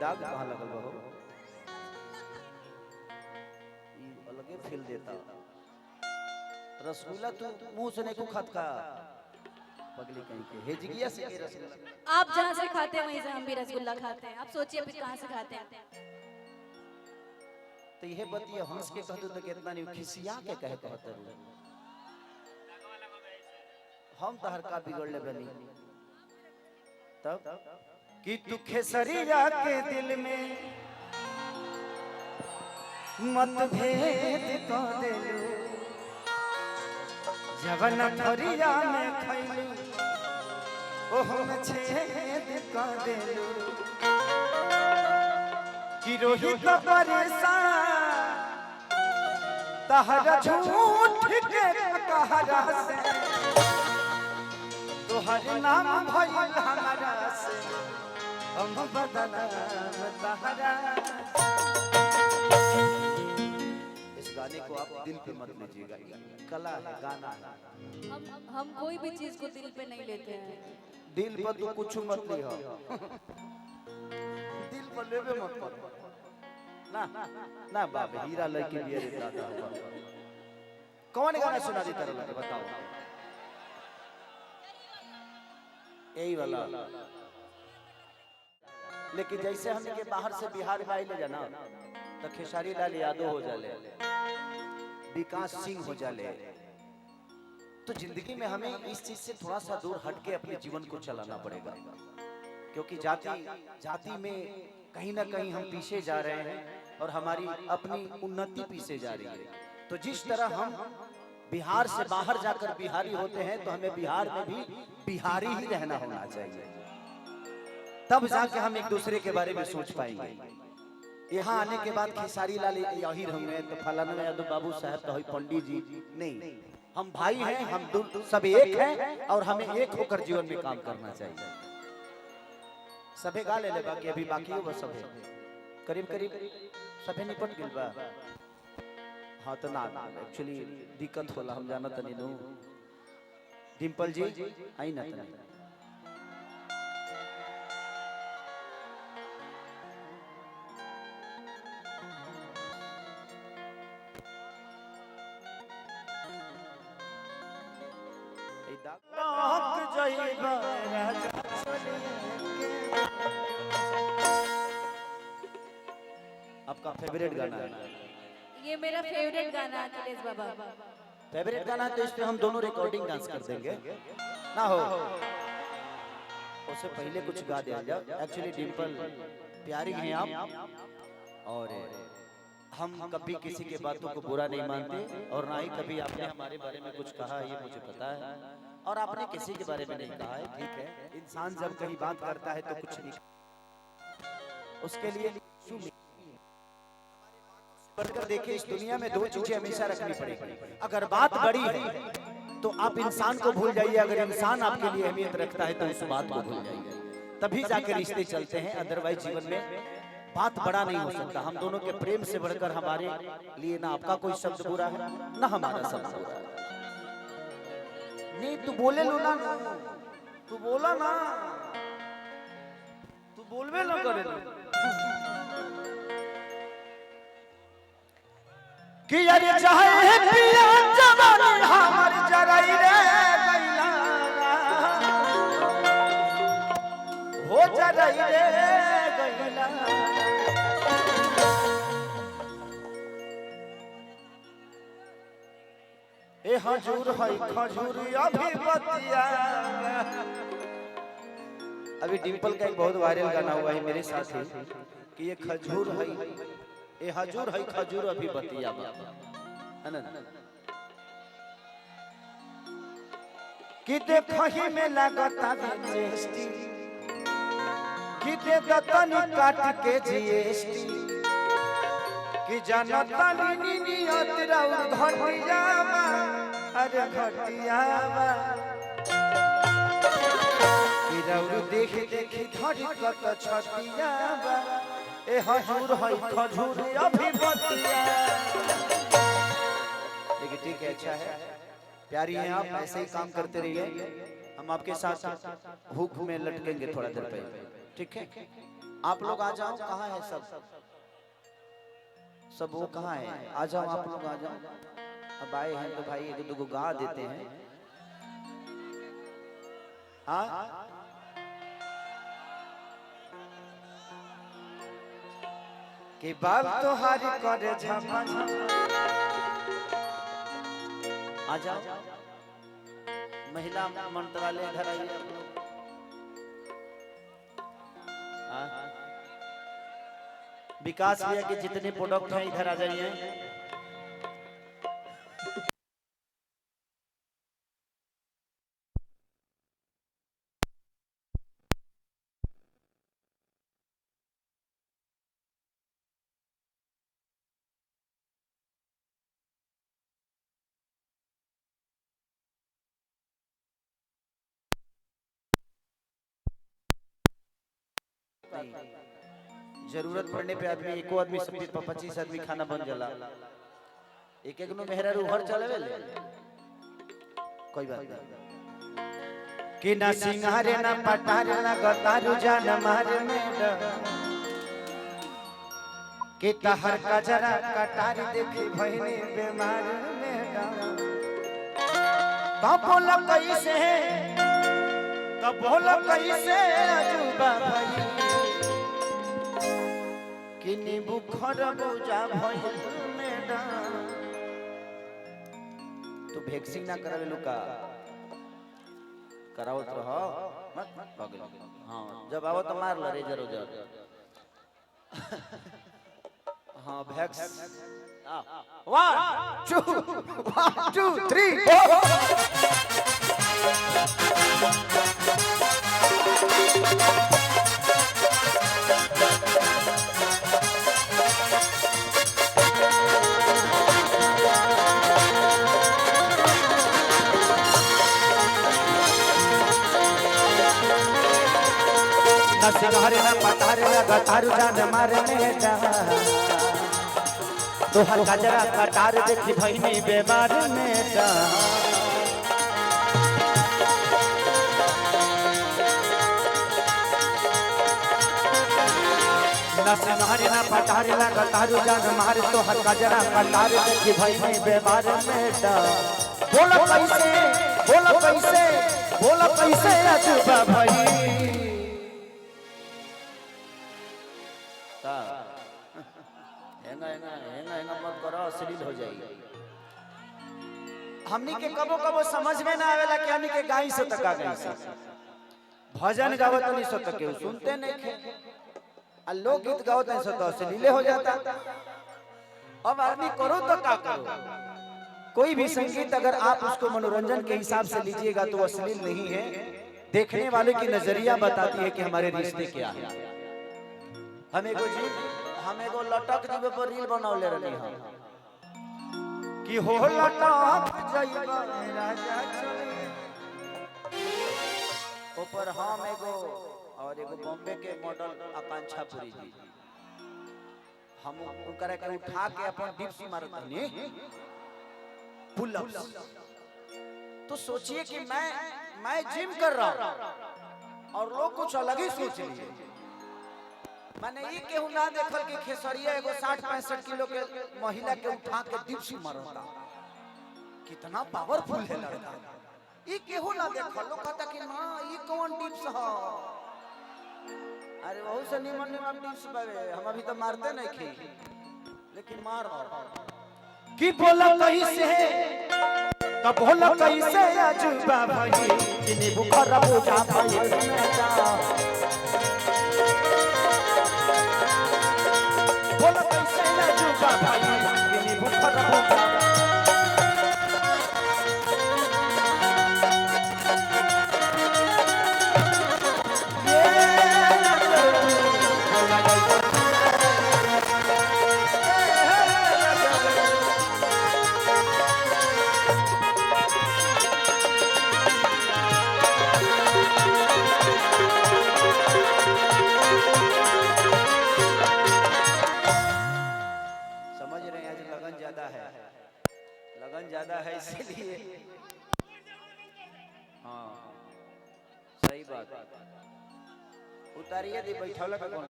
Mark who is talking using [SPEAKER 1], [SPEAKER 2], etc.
[SPEAKER 1] दाग कहाँ लगल बा हो? ई अलगे फील देता। रसगुल्ला तू मुंह से नहीं को खत का पगली कहीं के हेजगिया से के रसगुल्ला।
[SPEAKER 2] आप जहाँ से खाते हैं वहीं से हम भी रसगुल्ला खाते हैं। आप सोचिए अभी कहाँ से खाते हैं।
[SPEAKER 1] तो यह बतिया हंस के कहतु तो कितना नहीं खिसिया के कहे कहत रू हम तहर का बिगड़ ले बनी तब कि तू खेसरिया के दिल में मतभेद कर देलू जवन थरिया में खैलू ओह में छेद कर देलू कि रोहित परेशान तहरा झूठ के कहरा से तोहर नाम भइल हमारा से हम बदनाम तहरा। इस गाने को आप दिल पे मत लीजिएगा, कला है, गाना है।
[SPEAKER 2] हम कोई भी चीज को दिल पे नहीं लेते हैं।
[SPEAKER 1] दिल पर तो कुछ मत लियो दिल पर लेवे मत कर ना ना बाप हीरा लड़की लिए दादा कौन गाना सुना देता रहा बताओ यही वाला। लेकिन जैसे हम के बाहर से बिहार में आइले जाना तो खेसारी लाल यादव हो जाले, विकास सिंह हो जाले, तो जिंदगी में हमें इस चीज से थोड़ा सा दूर हट के अपने जीवन को चलाना पड़ेगा, क्योंकि जाति में कहीं ना कहीं हम पीछे जा रहे हैं और हमारी अपनी उन्नति पीछे जा रही है। तो जिस तरह हम बिहार से बाहर जाकर बिहारी होते हैं तो हमें बिहार में भी बिहारी ही रहना होना चाहिए, तब जाके हम एक दूसरे के बारे में सोच पाएंगे। यहाँ आने के बाद खेसारी लाल यही होंगे तो फलाना यादव बाबू साहब तो पंडित जी नहीं, हम भाई हैं, हम सब एक हैं और हमें एक होकर जीवन में काम करना चाहिए। सभे गा ले बाकी अभी बाकी हो सभे करीब करीब सभे निपट गइल बा। हाँ तो ना एक्चुअली दिक्कत होला हम जाना तनी नु। डिम्पल जी आई ना तनी आपका फेवरेट गाना है?
[SPEAKER 2] ये मेरा फेवरेट गाना है अखिलेश बाबा।
[SPEAKER 1] फेवरेट गाना है तो इस पे हम दोनों रिकॉर्डिंग डांस कर देंगे ना हो। उससे पहले कुछ गा दिया जाए। एक्चुअली डिम्पल प्यारी हैं आप और हम कभी किसी के बातों को बुरा नहीं मानते और ना ही कभी आपने हमारे बारे में कुछ कहा ये मुझे पता है और आपने किसी के बारे में नहीं कहा है। ठीक है, इंसान जब कहीं बात करता है तो कुछ नहीं उसके लिए बढ़कर देखिए। इस दुनिया में दो चीजें हमेशा रखनी पड़ेगी। अगर बात बड़ी है तो आप इंसान को भूल जाइए, अगर इंसान आपके लिए अहमियत रखता है तो उस बात को भूल जाइए, तभी जाके रिश्ते चलते हैं। अदरवाइज जीवन में बात बड़ा नहीं हो सकता। हम दोनों के प्रेम से बढ़कर हमारे लिए ना आपका कोई शब्द बुरा है ना हमारा शब्द बुरा है। नहीं तू बोले लो ना, तू बोला ना, तू बोलबे ना करे कि यार चाहे पिया जवानी हमर जराई रे गइला हो जराई रे गइला। ए हजूर है खजूर अभी बतिया। अभी डिम्पल का एक बहुत वायरल गाना हुआ है मेरे साथ ही कि ये खजूर है, ए हजूर है खजूर अभी बतिया है ना कि देखही में लगता टेस्टी कि दे दतनी काट के जीएसटी कि जनता नी नियत राउर घटियावा अरे घटियावा कि राउर देख देखी धड़ी कत छटियावा। ए हजूर है खजूर अभी बतिया। लेकिन ठीक है, अच्छा है, प्यारी हैं आप, ऐसे ही काम करते रहिए। हम आपके साथ हुक में लटकेंगे थोड़ा देर पहले, ठीक है। आप लोग आ जाओ, कहाँ है सब? सब वो कहाँ है? आ जाओ आप लोग, आ जाओ। अब आए हैं तो भाई एक दो गा देते हैं। हाँ कि बाप तो हारी करे झपा। आ जाओ, महिला मंत्रालय इधर आइए आप लोग। विकास भैया के जितने प्रोडक्ट हैं इधर आ जाइए। जरूरत पड़ने पे आदमी एको आदमी से 25 आदमी खाना बन जाला। एक एक नो मेहरा रूहर चलवे ले, कोई बात नहीं। कि ना सिंगारे ना पटारे ना गतारू जान मारे में कि तहर का जरा कटारी देखी भइनी बीमार में तब बोला कैसे, तब बोला कैसे अजूबा भाई कि नींबू खरबूजा भइल मैडम। तो वैक्सीन ना करावे लुका करावत रहो मत पागल। हां जब आवो तो मार ल रेजर उजर। हां वैक्स 1 2 3 ना सिंगारे ना पटारे ना गतारू जान मारे में तो हर गजरा कटार देखी भइनी बीमार में ना सिंगारे ना पटारे ना गतारू जान मारे तो हर गजरा कटार देखी भइनी बीमार में बोला कैसे, बोला कैसे, बोला कैसे अजूबा भाई। हेंगा मत करो, अश्लील हो जाएगी। हमनी के कबो कबो समझ में ना आवेला कि हमनी के गाई से तका गई से भजन गावत नहीं सो तके सुनते नहीं खे, आ लोक गीत गावत नहीं सो तो अश्लील हो जाता। अब आदमी करो तो क्या करो? कोई भी संगीत अगर आप उसको मनोरंजन के हिसाब से लीजिएगा तो अश्लील नहीं है। देखने वाले की नजरिया बताती है कि हमारे रिश्ते क्या है। हम एगो लटक जीवे पर रील बनावले रहनी हम कि हो लटक जाइबा राजा चले ऊपर। हम एगो और एगो बॉम्बे के मॉडल आकांक्षा पुरी जी, हम उनकरा के उठा के अपन डिप्स मारत हनी पुल अप्स। तो सोचिए कि मैं जिम कर रहा हूं और लोग कुछ अलग ही सोच लिए। माने ये केहू ना देखल कि खेसरिया एगो 60-65 किलो के महिला के उठा के डिप्स मारता, कितना पावरफुल है लड़का। ये केहू ना देखल, लोग कहता कि मां ये कौन डिप्स ह। अरे बहुत से निमन निमन डिप्स बावे, हम अभी तो मारते नहीं खे, लेकिन मार की बोला कैसे, तब बोला कैसे अजूबा भाई कि नींबू खरबूजा भइल बोला कैसे अजूबा भाई कि नींबू खरबूजा। लगन ज्यादा है इसीलिए। हाँ सही बात, उतारिए दी बैठौला पे।